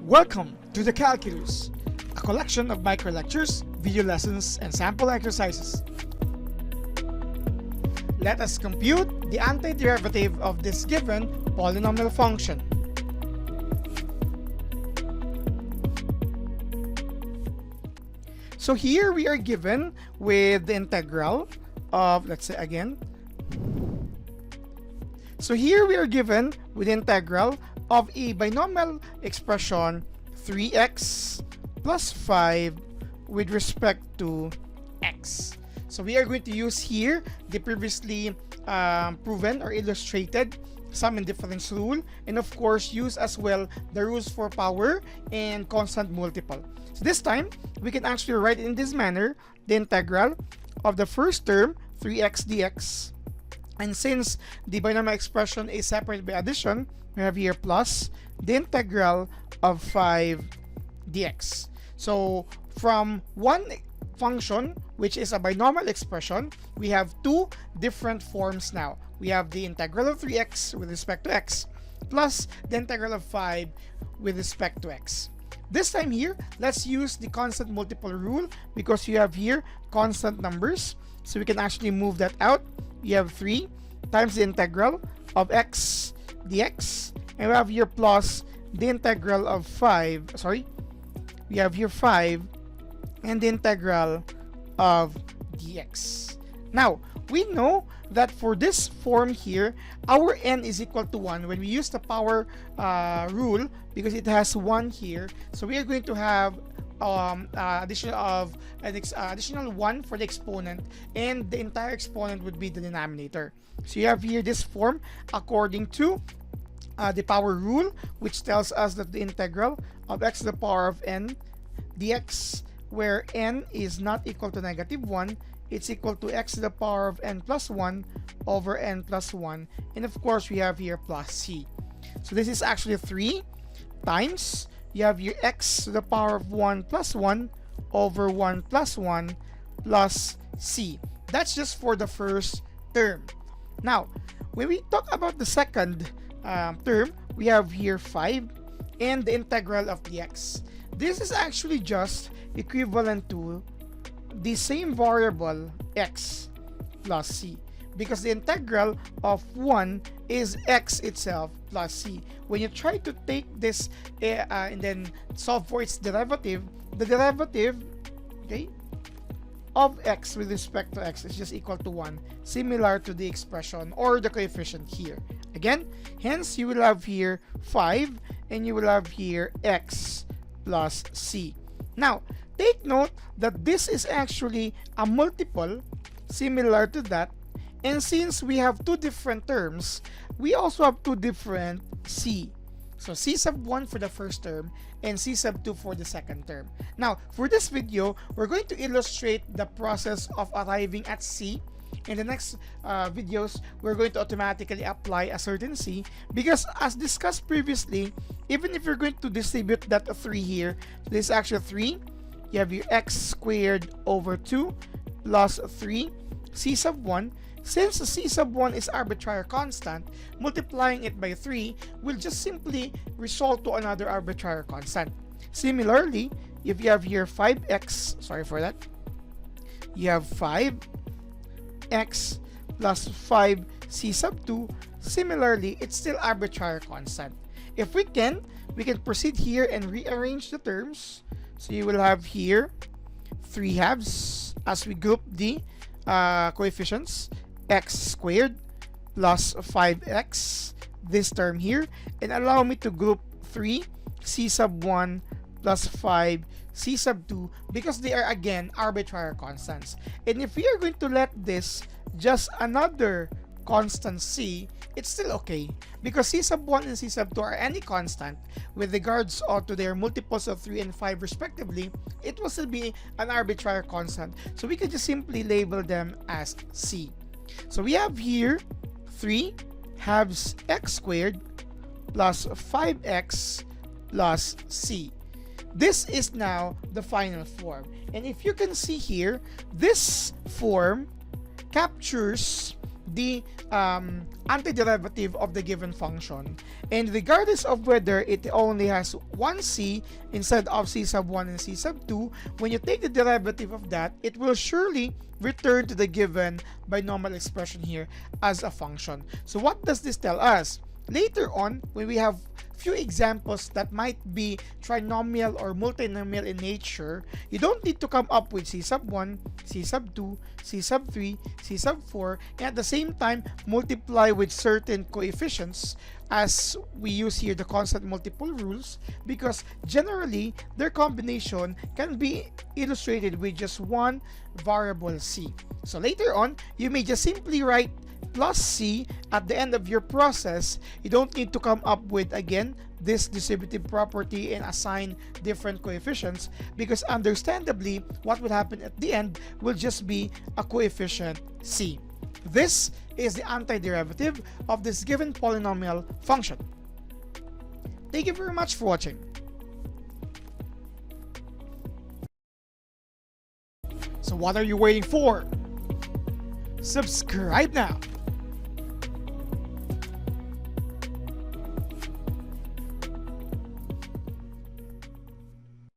Welcome to the Calculus, a collection of micro lectures, video lessons, and sample exercises. Let us compute the antiderivative of this given polynomial function. So here we are given with the integral of, let's say again. So here we are given with the integral of a binomial expression 3x plus 5 with respect to x. So we are going to use here the previously proven or illustrated sum and difference rule, and of course use as well the rules for power and constant multiple. So this time we can actually write in this manner the integral of the first term 3x dx, and since the binomial expression is separated by addition, we have here plus the integral of 5 dx. So from one function, which is a binomial expression, we have two different forms now. We have the integral of 3x with respect to x plus the integral of 5 with respect to x. This time here, let's use the constant multiple rule because you have here constant numbers. So we can actually move that out. You have 3 times the integral of x dx, and we have here plus the integral of 5, we have here 5 and the integral of dx. Now, we know that for this form here, our n is equal to 1 when we use the power rule because it has 1 here. So we are going to have additional 1 for the exponent, and the entire exponent would be the denominator. So you have here this form according to the power rule, which tells us that the integral of x to the power of n dx, where n is not equal to -1, it's equal to x to the power of n plus 1 over n plus 1, and of course we have here plus c. So this is actually 3 times, you have your x to the power of 1 plus 1 over 1 plus 1 plus c. That's just for the first term. Now, when we talk about the second term, we have here 5 and the integral of dx. This is actually just equivalent to the same variable x plus c, because the integral of 1 is x itself plus c. When you try to take this and then solve for its derivative, the derivative, okay, of x with respect to x is just equal to 1, similar to the expression or the coefficient here. Again, hence you will have here 5 and you will have here x plus c. Now, take note that this is actually a multiple similar to that, and since we have two different terms, we also have two different c. So c sub 1 for the first term and c sub 2 for the second term. Now, for this video, we're going to illustrate the process of arriving at c. In the next videos, we're going to automatically apply a certain c, because as discussed previously, even if you're going to distribute that 3 here, this is actually 3, you have your x squared over 2 plus 3 c sub 1. Since c sub 1 is arbitrary constant, multiplying it by 3 will just simply result to another arbitrary constant. Similarly, if you have here 5x, you have 5x plus 5 c sub 2, similarly, it's still arbitrary constant. If we can proceed here and rearrange the terms. So you will have here 3 halves as we group the coefficients, x squared plus 5x, this term here, and allow me to group 3 c sub 1 plus 5 c sub 2, because they are again arbitrary constants. And if we are going to let this just another constant c, it's still okay, because c sub 1 and c sub 2 are any constant with regards to their multiples of 3 and 5 respectively. It will still be an arbitrary constant, so we can just simply label them as c. So we have here 3 halves x squared plus 5x plus c. This is now the final form, and if you can see here, this form captures the antiderivative of the given function. And regardless of whether it only has one c instead of c sub 1 and c sub 2, when you take the derivative of that, it will surely return to the given binomial expression here as a function. So what does this tell us? Later on, when we have few examples that might be trinomial or multinomial in nature, you don't need to come up with c sub 1, c sub 2, c sub 3, c sub 4, and at the same time multiply with certain coefficients, as we use here the constant multiple rules, because generally their combination can be illustrated with just one variable c. So later on, you may just simply write plus c at the end of your process. You don't need to come up with, again, this distributive property and assign different coefficients, because understandably what will happen at the end will just be a coefficient c. This is the antiderivative of this given polynomial function. Thank you very much for watching. So what are you waiting for? Subscribe now!